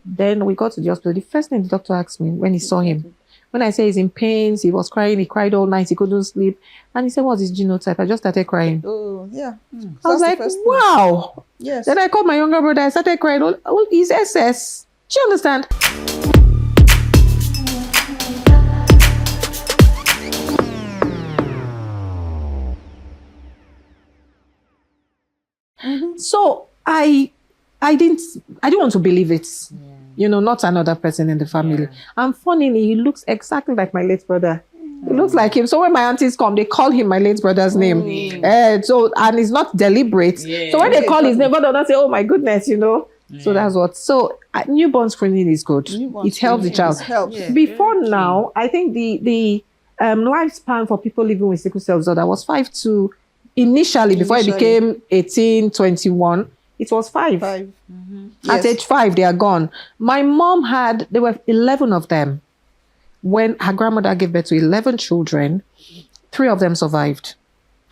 Then we got to the hospital. The first thing the doctor asked me when he saw him, when I say he's in pains, he was crying, he cried all night, he couldn't sleep. And he said, what's his genotype? I just started crying. Oh, yeah. I was like, wow. Yes. Then I called my younger brother, I started crying. Oh, he's SS. Do you understand? So I didn't want to believe it. You know, not another person in the family. And funnily, he looks exactly like my late brother. He looks like him. So when my aunties come, they call him my late brother's name. And it's not deliberate. So when they call his name, God doesn't say, oh my goodness, you know. So that's what. So newborn screening is good. It helps the child. Before now, I think the lifespan for people living with sickle cell disorder was 5 to initially before it became 18, 21. It was 5. At age 5, they are gone. My mom there were 11 of them. When her grandmother gave birth to 11 children, 3 of them survived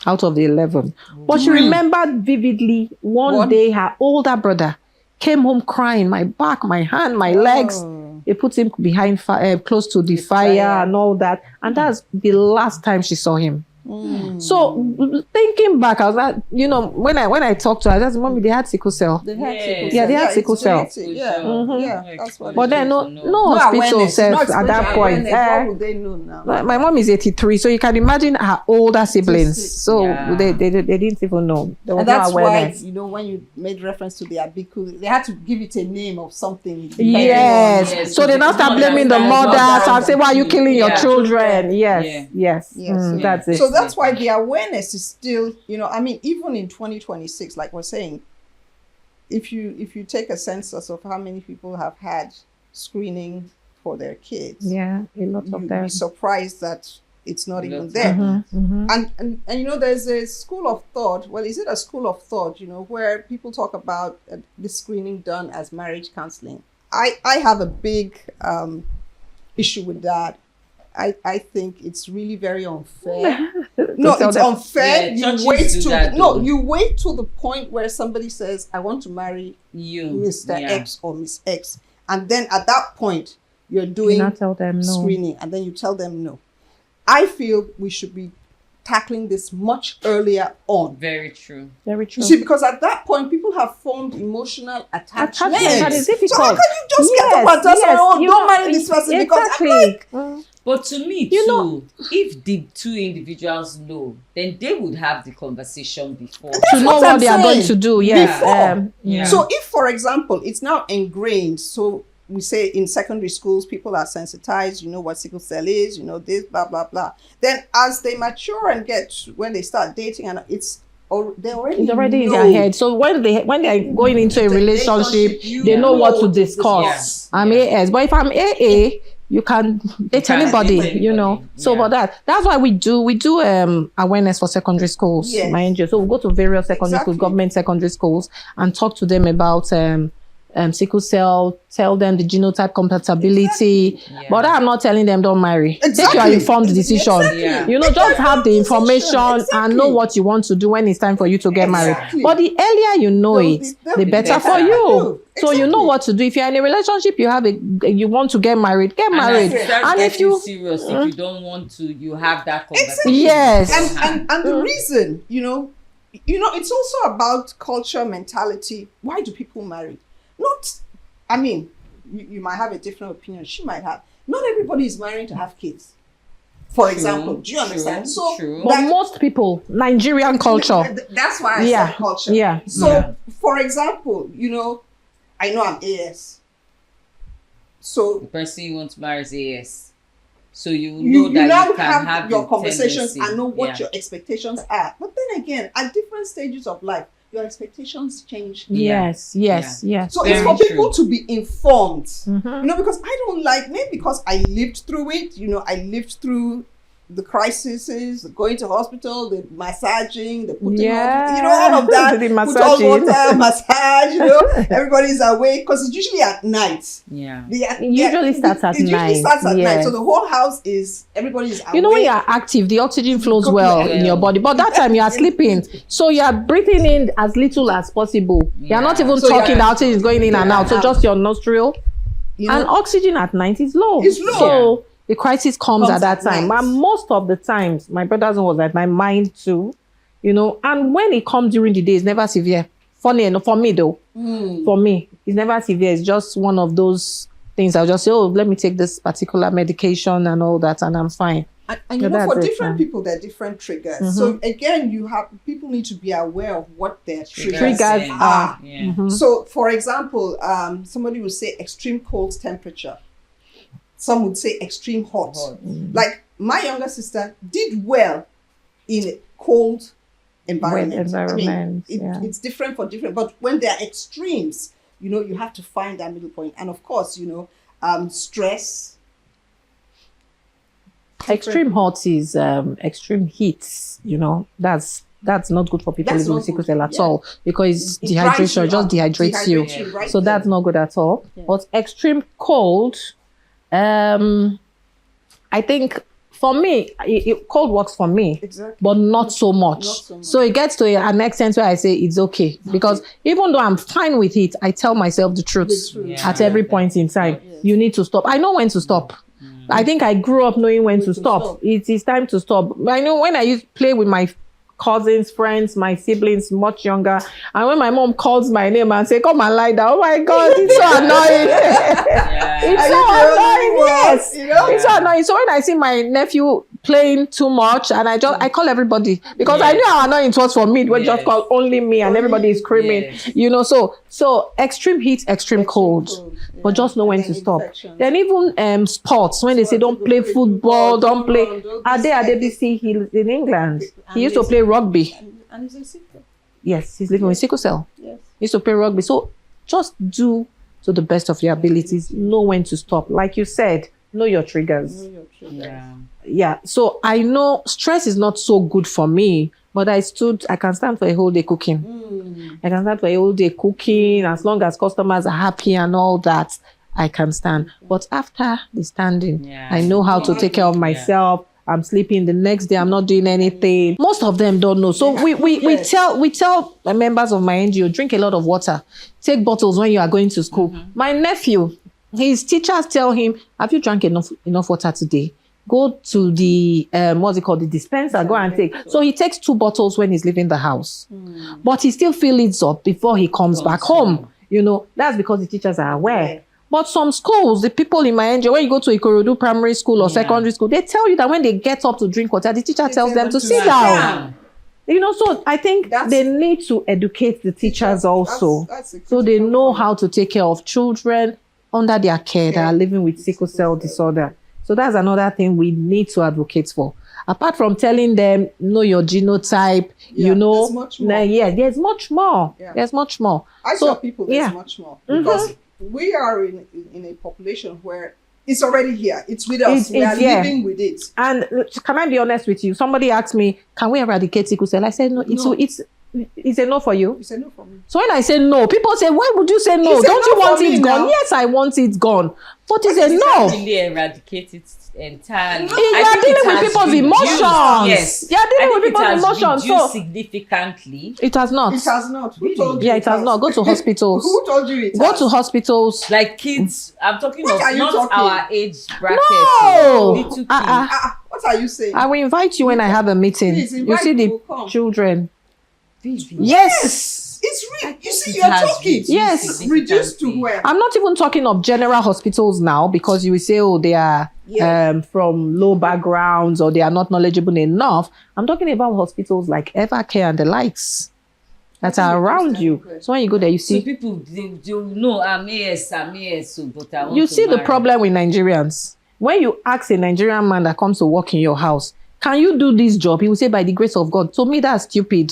out of the 11. But she remembered vividly one day her older brother came home crying, my back, my hand, my legs. They put him behind close to the fire and all that. And that's the last time she saw him. So thinking back, I was like, you know, when I talked to her, I said, Mommy, they had sickle cell. They had sickle cell. That's what. But then no hospital self at that point. What would they know now? My mom is 83, so you can imagine her older siblings. So they didn't even know. And that's why, you know, when you made reference to the abiku, they had to give it a name of something. Yes. So they now start blaming the mothers and say, why are you killing your children? Yes. That's it. So that's why the awareness is still, you know, I mean, even in 2026, like we're saying, if you take a census of how many people have had screening for their kids, a lot of them, you'll be surprised that it's not even there. And you know, there's a school of thought. Well, is it a school of thought? You know, where people talk about the screening done as marriage counseling. I have a big issue with that. I think it's really very unfair. No, it's unfair. You wait till the point where somebody says, I want to marry you, Mr. X or Miss X. And then at that point, you're doing screening, and then you tell them no. I feel we should be tackling this much earlier on. Very true. Very true. You see, because at that point, people have formed emotional attachment. That is difficult. So how can you just get up and tell someone, don't marry this person? Because I'm like... But to me, if the 2 individuals know, then they would have the conversation before. To know what they are going to do, So if, for example, it's now ingrained, so we say in secondary schools, people are sensitized, you know what sickle cell is, you know this, blah, blah, blah. Then as they mature and when they start dating, and it's already in their head. So when they're going into a relationship, they know what to discuss. I'm AS, but if I'm AA, you can date anybody, you know. So for that's why we do awareness for secondary schools, mind you. So we go to various secondary schools, government secondary schools, and talk to them about sickle cell, tell them the genotype compatibility. But I'm not telling them don't marry. Take your informed decision. You know, just have the information and know what you want to do when it's time for you to get married. But the earlier you know it, the better for you. So you know what to do. If you're in a relationship, you want to get married, get married. And if you serious, if you don't want to, you have that conversation. Yes. And the reason, you know, it's also about culture, mentality. Why do people marry? I mean, you might have a different opinion. She might have. Not everybody is marrying to have kids. For example, do you understand? But most people, Nigerian culture. That's why I said culture. So, for example, you know, I know I'm AS. So the person you want to marry is AS. So you know that you can have your conversations and know what your expectations are. But then again, at different stages of life, your expectations change. Yes. So it's for people to be informed, you know, because I don't maybe because I lived through it, you know, I lived through the crises, the going to hospital, the massaging, the putting on, you know, all of that. The put on water, massage, you know, everybody's awake because it's usually at night. It usually starts at night. So the whole house everybody's awake. You know, when you're active, the oxygen flows well in your body. But that time you are sleeping. So you are breathing in as little as possible. You're not even talking, the oxygen is going in and out. So just your nostril. And oxygen at night is low. It's low. So the crisis comes at that time. night. And most of the times, my brother's one was at my mind too, and when it comes during the day, it's never severe. Funny enough, for me though, for me, it's never severe. It's just one of those things. I'll just say, let me take this particular medication and all that, and I'm fine. And for different people, there are different triggers. So again, people need to be aware of what their triggers are. Yeah. So, for example, somebody would say extreme cold temperature. Some would say extreme hot. Like my younger sister did well in a cold environment. I mean, it's different for different. But when there are extremes, you have to find that middle point. And of course, stress. Extreme hot is extreme heat. That's not good for people living with sickle cell at all, because it's dehydration, just dehydrates you. Right so that's not good at all. But extreme cold, I think for me, cold works for me, but not so much. So it gets to an extent where I say it's okay, because even though I'm fine with it, I tell myself the truth at every point in time. You need to stop. I know when to stop. I think I grew up knowing when to stop. It is time to stop. I know when I used to play with my cousins, friends, my siblings, much younger, and when my mom calls my name and say, "Come and lie down," oh my God, it's so annoying. It's so annoying. Yes, it's so annoying. So when I see my nephew playing too much, and I call everybody, because I knew how annoying it was for me. It was just called only me, and everybody is screaming. So extreme heat, extreme cold. But just know when to stop. Then even sports, when they say don't play football, don't play. Ade Adebisi, he lives in England. He used to play rugby. And he's a sickle. Yes, he's living with sickle cell. Yes. He used to play rugby. So just do to the best of your abilities. Know when to stop. Like you said, know your triggers. Yeah. So I know stress is not so good for me, but I can stand for a whole day cooking. I can stand for a whole day cooking, as long as customers are happy and all that, I can stand. But after the standing, I know how to take care of myself. I'm sleeping the next day. I'm not doing anything. Most of them don't know. So we tell members of my NGO, drink a lot of water. Take bottles when you are going to school. My nephew, his teachers tell him, have you drank enough water today? Go to the the dispenser, go and take. So he takes 2 bottles when he's leaving the house. But he still fills it up before he comes back home. That's because the teachers are aware. But some schools, the people in my NGO, when you go to Ikorodu primary school or secondary school, they tell you that when they get up to drink water, the teacher tells them to sit down. So I think they need to educate the teachers also. So they know how to take care of children under their care that are living with sickle cell disorder. So that's another thing we need to advocate for. Apart from telling them, know your genotype, there's much more. There's much more. There's much more. I tell people there's much more. Because we are in a population where it's already here. It's with us. We are living with it. And can I be honest with you? Somebody asked me, can we eradicate sickle cell? I said, no. It's a no for you. It's a no for me. So when I say no, people say, why would you say no? Don't you want it gone? Yes, I want it gone. But it's a no. Really eradicate it entirely. You are dealing with people's emotions. Yes. You are dealing with people's emotions. So significantly. It has not. It has not. Who told you? Yeah, it has not. Go to hospitals. Who told you it Go has? to hospitals. Like kids. I'm talking of not talking? our age bracket. No. Little kids. What are you saying? I will invite you when I have a meeting. Please, you see the children. Yes. It's real. You see, you're talking. Yes. Reduced to where? I'm not even talking of general hospitals now, because you will say, they are from low backgrounds or they are not knowledgeable enough. I'm talking about hospitals like Evercare and the likes that are around you. So when you go there, you see. So people, they know, I'm AS, but I want you to see marry. The problem with Nigerians. When you ask a Nigerian man that comes to work in your house, can you do this job? He will say, by the grace of God. To me, that's stupid.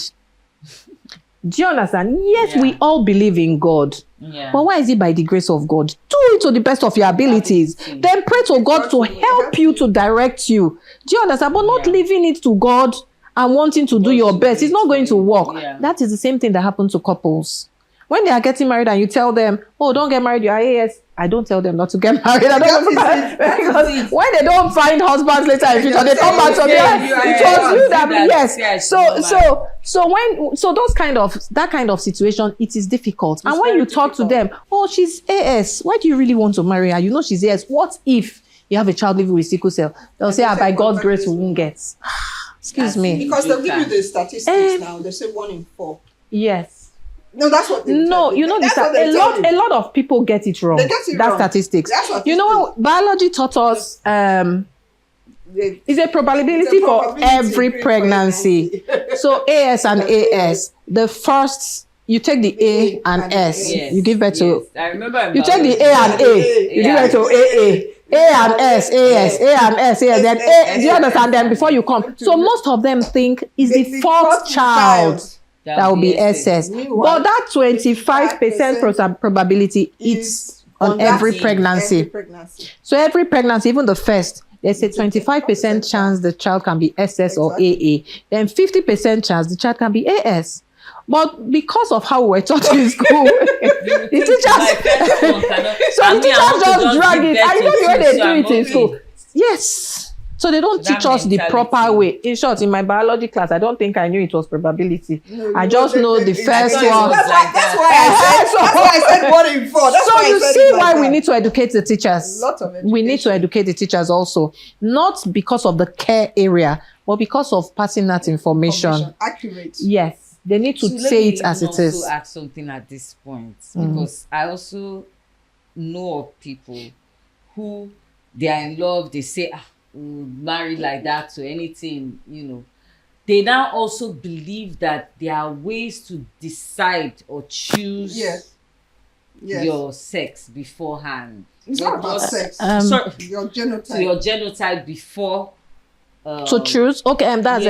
Do you understand? Yes, we all believe in God. But why is it by the grace of God? Do it to the best of your abilities. Then pray to God to help you, to direct you. Do you understand? But not leaving it to God and wanting to do your best. It's not going to work. That is the same thing that happens to couples. When they are getting married and you tell them, don't get married, you are AS. I don't tell them not to get married. I don't because it. when they don't find husbands later in future, they come back to me. It was you that yes. So that kind of situation, it is difficult. And when you talk to them, oh, she's AS. Why do you really want to marry her? You know she's AS. What if you have a child living with sickle cell? They'll say, by God's grace, we won't get. Excuse me. Because they'll give you the statistics now. They say 1 in 4. Yes. No, that's what they No, you know this. A lot of people get it wrong. They get it That's wrong. statistics. That's what You know, biology taught us is a probability for every pregnancy. So AS and AS, the first you take the A and S, you give birth to. I remember. You take the A and A, you give birth to AA. A and S, AS, A and S, AS, then A. Do you understand? Then before you come, so most of them think is the fourth child. That will be SS. But that 25% probability, it's on every pregnancy. So every pregnancy, even the first, there's a 25% chance the child can be SS or AA. Then 50% chance the child can be AS. But because of how we're taught in school, the teachers, some teachers just drag it. I know the way they do it in school. Yes. So they don't teach us the proper way. In short, in my biology class, I don't think I knew it was probability. I just know the first one. That's why I said 1 in 4. So you see why we need to educate the teachers. We need to educate the teachers also. Not because of the care area, but because of passing that information. Accurate. Yes. They need to say it as it is. Also add something at this point, because I also know of people who they are in love, they say, marry like that to anything, you know. They now also believe that there are ways to decide or choose your sex beforehand. It's not about sex. Your genotype. So your genotype before. To choose? Okay, that's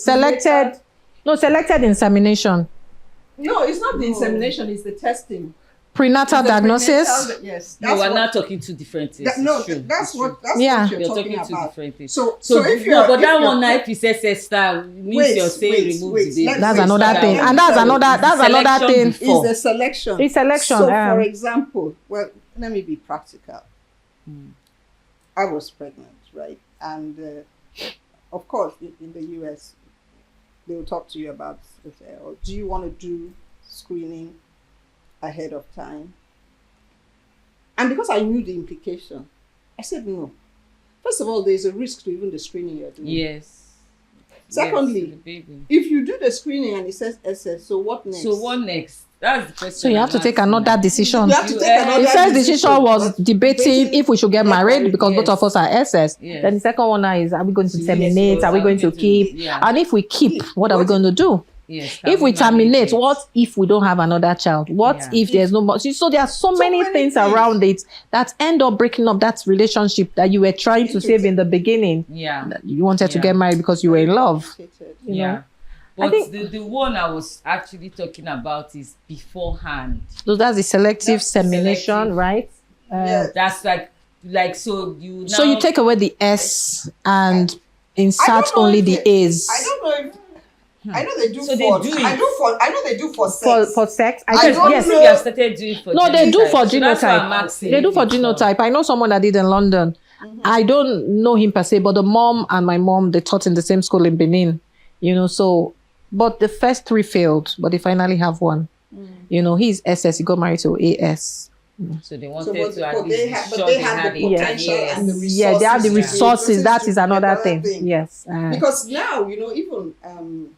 selected insemination. No, it's not the insemination, it's the testing. Prenatal diagnosis. Yes. No, we're not talking two different things. That's what Yeah. you're talking about. Two different things. So if you're, but that one night PCSS style means you're saying remove the baby. That's another thing, and that's another thing. Is the selection. It's selection. So, for example, well, let me be practical. I was pregnant, right? And of course, in the US, they will talk to you about, do you want to do screening ahead of time? And because I knew the implication, I said no. First of all, there's a risk to even the screening you're doing. Yes. Secondly, if you do the screening and it says SS, so what next? That's the question. So you have to take another decision. You have to take another The first decision decision was debating if we should get married because both of us are SS. Yes. Then the second one now is, are we going to terminate? Are we going to keep? And if we keep, what are we going to do? Yes, if we terminate, what if we don't have another child? What if there's no more? So there are so many things around it that end up breaking up that relationship that you were trying to save in the beginning. Yeah. You wanted to get married because you were in love. You know? But the one I was actually talking about is beforehand. So that's the selective semination, right? That's like so you now, so you take away the S and insert only the A's. I don't know if I know they do so for. They do it. I know they do for sex. For sex, I don't yes, know. we have started doing for. No, they do for so genotype. They do for genotype. I know someone that did in London. I don't know him per se, but the mom and my mom, they taught in the same school in Benin. You know, so but the first 3 failed, but they finally have one. You know, he's SS. He got married to AS. So they wanted to at least they had the potential and the resources. Yeah, they have the resources. That is another thing. Yes. Because now, you know, even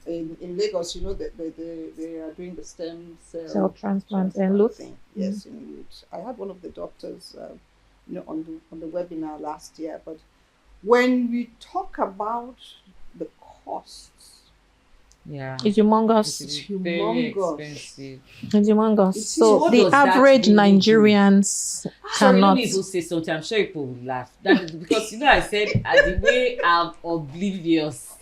in Lagos, you know, they are doing the stem cell transplant and look. Yes, you know, I had one of the doctors, you know, on the webinar last year. But when we talk about the costs, it's humongous. It's very expensive. It's humongous. So the average Nigerians cannot. Let me even say something. I'm sure people will laugh. That is because, you know, I said the way I'm oblivious.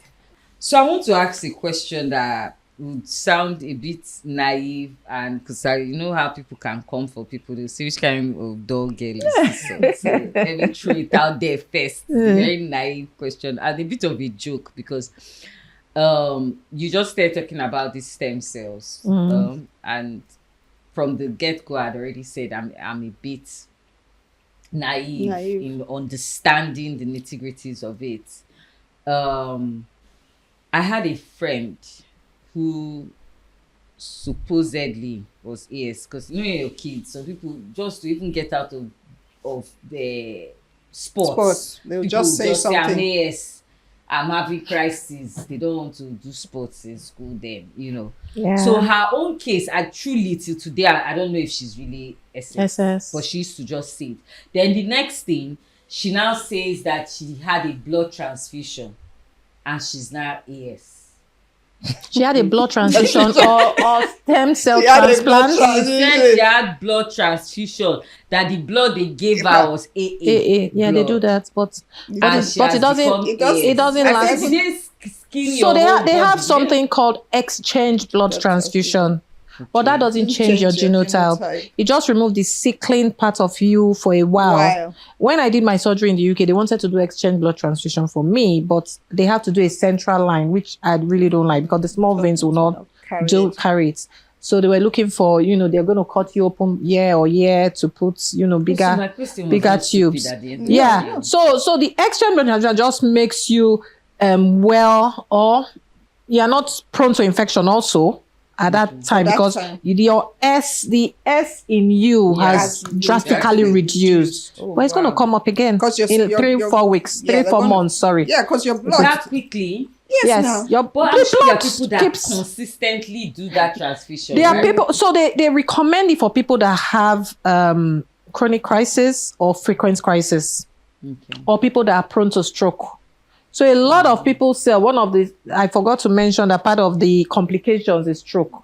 So I want to ask a question that would sound a bit naive, and because you know how people can come for people, they say which kind of dog girl is this? So let me throw it out there first. Very naive question and a bit of a joke because you just started talking about these stem cells, and from the get-go, I'd already said I'm a bit naive in understanding the nitty-gritties of it. I had a friend who supposedly was AS, because you know your kids, some people just to even get out of the sports, they'll just say something. I'm AS, I'm having crises. They don't want to do sports in school then, you know. Yeah. So her own case, I truly till today, I don't know if she's really SS, but she used to just say it. Then the next thing, she now says that she had a blood transfusion and she's now AS. She had a blood transfusion or stem cell transplant. She said she had blood transfusion, that the blood they gave her was AA. Yeah, they do that, but it doesn't last. So they have something called exchange blood transfusion. But that doesn't change your genotype. It just removed the sickling part of you for a while. When I did my surgery in the UK, they wanted to do exchange blood transfusion for me, but they have to do a central line, which I really don't like because the small veins will not carry it. So they were looking for, they're going to cut you open year to put, bigger tubes. Yeah. So the exchange blood transfusion just makes you well, or you're not prone to infection also. At that time, because the S in you has drastically reduced. But it's going to come up again in 3-4 weeks, 3-4 months. Sorry. Yeah, because your blood that quickly. Yes, your blood people that consistently do that transfusion. There are people, so they recommend it for people that have chronic crisis or frequent crisis, or people that are prone to stroke. So a lot of people say I forgot to mention that part of the complications is stroke,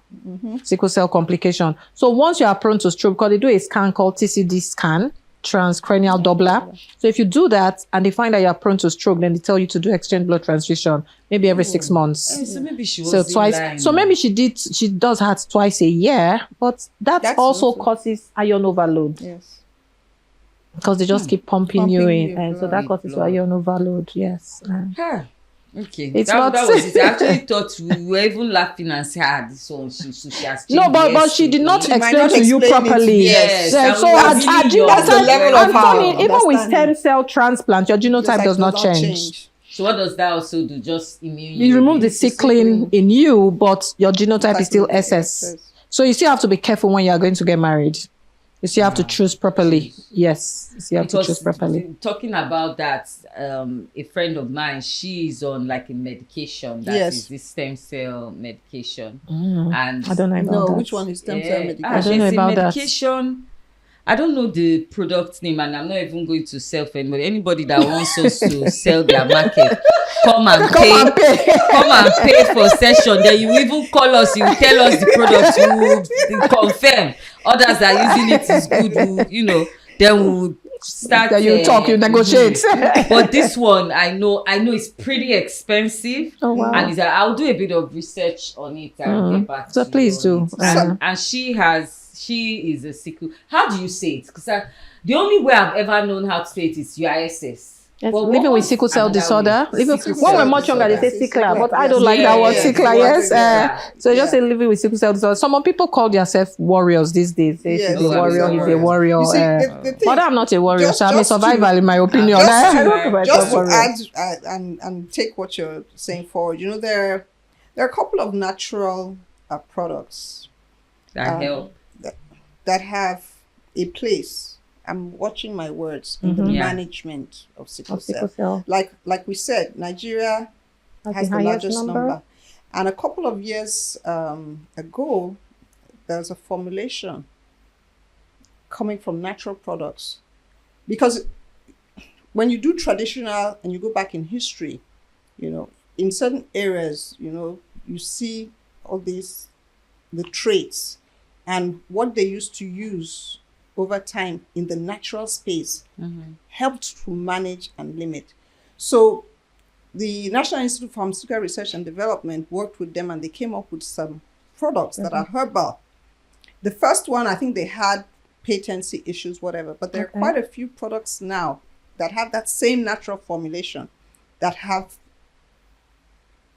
sickle cell complication. So once you are prone to stroke, because they do a scan called TCD scan, transcranial Doppler. So if you do that and they find that you are prone to stroke, then they tell you to do exchange blood transfusion, maybe every 6 months. So maybe she was twice. So maybe she does that twice a year, but that also causes iron overload. Yes. Because they just keep pumping you in, and so that causes iron overload. Yes. Okay. That was it. I actually thought we were even laughing and said, this one, she has changed. No, but she did not explain to you properly. Yes. So that's the level of funny. Even with stem cell transplant, your genotype does not change. So what does that also do? Just immune you? You remove the sickling in you, but your genotype is still SS. So you still have to be careful when you are going to get married. You still have to choose properly. Yes, you have to choose properly. Talking about that, a friend of mine, she is on like a medication that is this stem cell medication. And I don't know about that. Which one is stem cell medication? I don't know about medication. I don't know the product name, and I'm not even going to sell for anybody. Anybody that wants us to sell their market, come and pay for session. Then you even call us, you tell us the product, you will confirm. Others are using it is good, then we'll start. Then you talk, you negotiate. But this one, I know it's pretty expensive. Oh wow! And I'll do a bit of research on it and get back to you. So please do. And she is a sickle. How do you say it? Because the only way I've ever known how to say it is UISS. Yes, living with sickle cell disorder. When we're much younger, they say sickler, but I don't like that word, sickler. Yes, so just say living with sickle cell disorder. Some people call themselves warriors these days. He's a warrior. But I'm not a warrior, so I'm a survivor in my opinion. Just to add and take what you're saying forward, there are a couple of natural products that help, that have a place. I'm watching my words in the management of sickle cell. Like we said, Nigeria has the largest number. And a couple of years ago, there was a formulation coming from natural products. Because when you do traditional and you go back in history, in certain areas, you see all the traits and what they used to use over time in the natural space helped to manage and limit. So the National Institute for Pharmaceutical Research and Development worked with them and they came up with some products that are herbal. The first one, I think they had patency issues, whatever, but there are quite a few products now that have that same natural formulation that have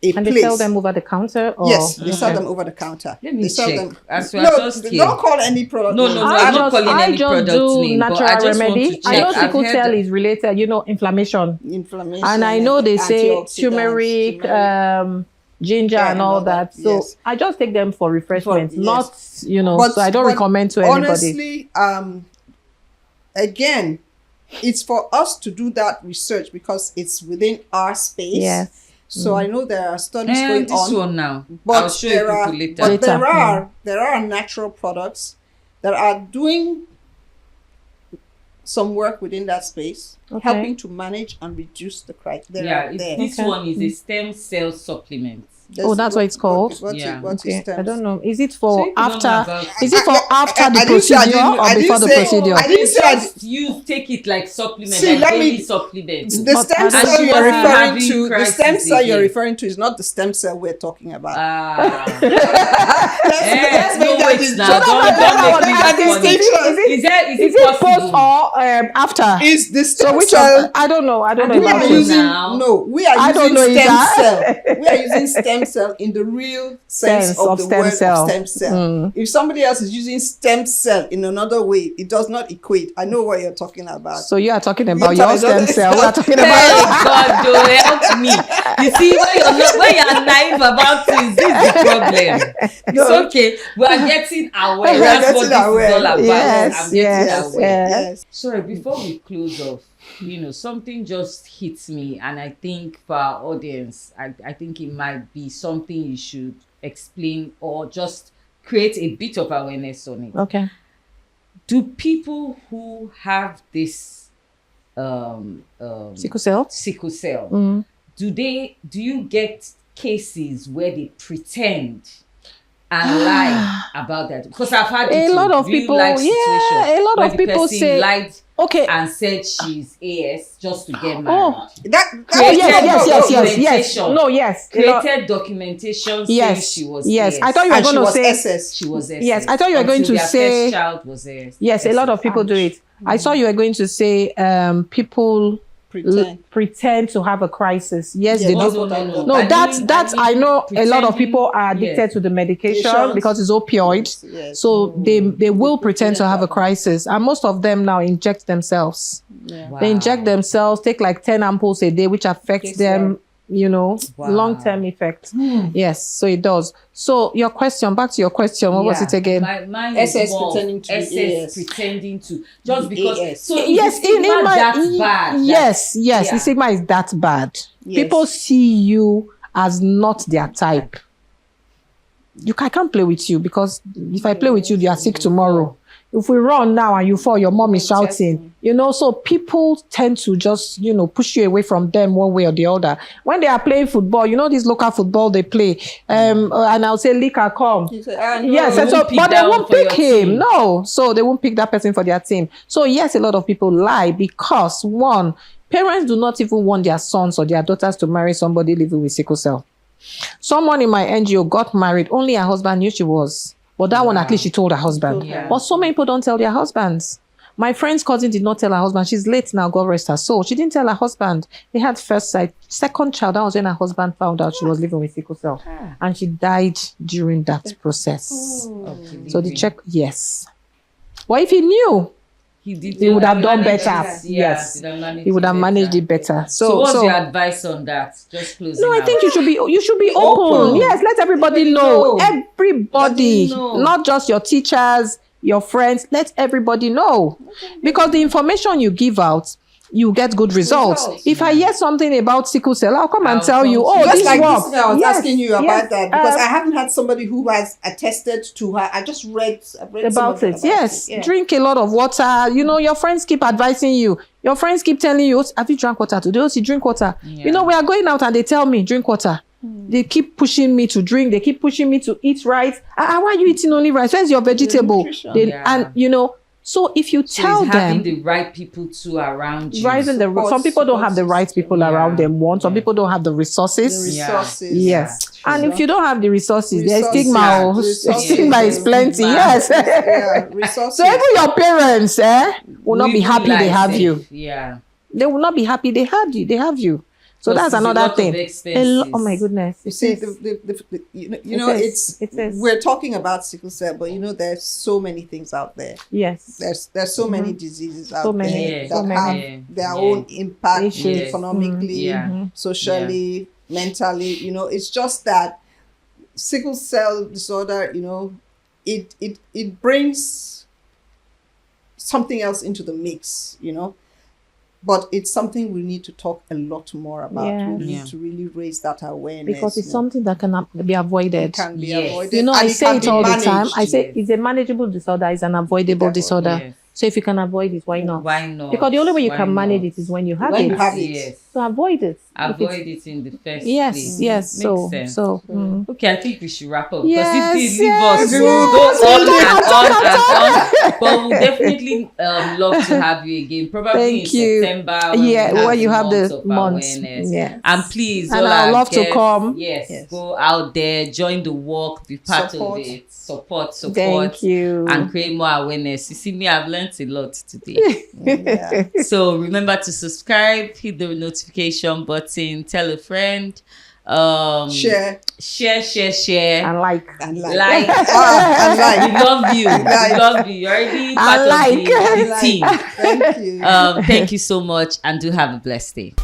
a And place. they sell them over the counter? Or? Yes, they sell them over the counter. Let me They sell check. them. As we are No, just here. don't call any product. No, name. no, I'm not calling I any just product do name, but natural I just remedy. want to I check. know I've sickle heard cell is related, inflammation. Inflammation. And I know they say antioxidants, turmeric, ginger Yeah, and all that. So yes. I just take them for refreshment, yes. not, But- so I don't but recommend to anybody. Honestly, again, it's for us to do that research because it's within our space. Yes. So I know there are studies And going this on. one now. But I'll show you people later. But Later. there are natural products that are doing some work within that space, Okay. helping to manage and reduce the criteria. This Okay. one is a stem cell supplement. Oh, that's what it's called? Yeah. What's Okay, it I don't know. Is it for So if you don't know after? about- Is it for after I the didn't say I procedure didn't- or I before the didn't say- procedure? I didn't say Just you take it like supplement, See, like let me- daily supplement. The But stem I cell don't- you're And you referring having to, the crisis stem cell you're again. referring to is not the stem cell we're talking about. Ah. Let's No, make that wait dis- now. So Don't that's make me that that funny. distinction. Is Is it post possible? or after? Is the So stem which cell? of, I don't know. I don't know I We don't about are know it. using now. we are I don't using know stem either. cell. We are using stem cell in the real sense of the stem word cell. of stem cell. If somebody else is using stem cell in another way, it does not equate. I know what you're talking about. So you are talking about You're your talking stem about- cell. We are talking Hey about. God, do help me. You see, when you're naive about things, this is the problem. It's okay. We are getting aware. We are That's what getting this aware. is all about. Yes, I'm getting yes, aware. yeah. Yes. Sorry, before we close off, something just hits me, and I think for our audience, I think it might be something you should explain or just create a bit of awareness on it. Okay. Do people who have this Sickle cell. sickle cell, do you get cases where they pretend and lie about that? Because I've had A lot of people, a lot of people say, lied okay. and said she's AS just to get married. Oh. Created Yes. documentation. No, yes. A lot- Created documentation Yes, saying she was yes. AS. I thought you were And she going to was say. SS. She was SS. Yes, I thought you were going until to their say- first child was AS. Yes, a lot of people do it. I saw you were going to say people pretend to have a crisis. Yes, they that's do. what I know. No, I that's mean I know a lot of pretending- people are addicted yes. to the medication Patients. because it's opioid. Yes. So they will pretend to have a crisis. And most of them now inject themselves. Wow. They inject themselves, take like 10 ampoules a day, which affects them, Wow. long-term effect. Yes, so it does. So back to your question, what was it again? Mine SS is more pretending to be SS AS. pretending to just because. AS. So Yes, in my that's bad. yes, Yeah. the stigma is that bad. Yes. People see you as not their type. I can't play with you because if I play with you, you are sick tomorrow. If we run now and you fall, your mom is shouting. So people tend to just, push you away from them one way or the other. When they are playing football, this local football they play, and I'll say, Lika, come. You say, no, Yes, they and so, won't pick but they that won't one for pick your him. team. No, so they won't pick that person for their team. So yes, a lot of people lie because one, parents do not even want their sons or their daughters to marry somebody living with sickle cell. Someone in my NGO got married, only her husband knew she was. But that one, at least she told her husband. Yeah. But so many people don't tell their husbands. My friend's cousin did not tell her husband. She's late now, God rest her soul. She didn't tell her husband. They had first sight. Second child, that was when her husband found out she was living with sickle cell. And she died during that process. So the check, yes. Well, if he knew, he would have done better. Yes. He would have managed it better. So what's your advice on that? Just closing No, I out. think you should be open. Yes, let everybody know. Everybody, not just your teachers, your friends. Let everybody know, because the information you give out, you get good results. If I hear something about sickle cell, I'll come and tell you. Oh, Just this like works. this, I was asking you about that because I I haven't had somebody who has attested to her. I just read about it. Yes. Yeah. Drink a lot of water. Your friends keep advising you. Your friends keep telling you, have you drank water today? Oh, drink water. Yeah. We are going out and they tell me, drink water. They keep pushing me to drink. They keep pushing me to eat rice. Why are you eating only rice? Where's your vegetable? And so if you tell them, having the right people too around you. Some people don't have the right people around them. Some people don't have the resources. Yes. And if you don't have the resources, there's stigma. Stigma is plenty. Yes. So even your parents will not be happy they have you. Yeah. They will not be happy they have you. So Because that's it's a another lot of thing. expenses. Oh my goodness. You It see, is. you know, It is. we're talking about sickle cell, but you know, there's so many things out there. Yes. There's so many diseases out So many, there Yeah, that so have many. their Yeah. own impact Issues. economically, Yeah. socially, mentally. You know, it's just that sickle cell disorder, you know, it brings something else into the mix, you know. But it's something we need to talk a lot more about. Yeah. We need Yeah. to really raise that awareness. Because it's you know. something that can be avoided. It can be Yes. avoided. You know, and I say can it be all the time. managed. I say Yes. it's a manageable disorder, it's an avoidable Definitely. disorder. Yes. So if you can avoid it, why not? Why not? Because the only way you Why can manage not? it is when you have When it. you have it. Yes. So avoid it. If Avoid it's- it in the first Yes, place. yes. Makes sense. So. Okay, I think we should wrap up Yes, because if they leave yes, us, we yes, will go on yes, and on. But we'll definitely love to have you again. Probably Thank in you. September. Yeah, when you have the of months. awareness. Yes. And please, And all I'd our love to guests, come. Yes, go out there, join the work, be part Support. of it, support, Thank you. and create more awareness. You see, me, I've learned a lot today. Yeah. So remember to subscribe, hit the notification button, tell a friend, Share share, And like. and like. like. And like. We love you. Like. We love you. You're already I part of like. the Like. team. Thank you. Thank you so much and do have a blessed day.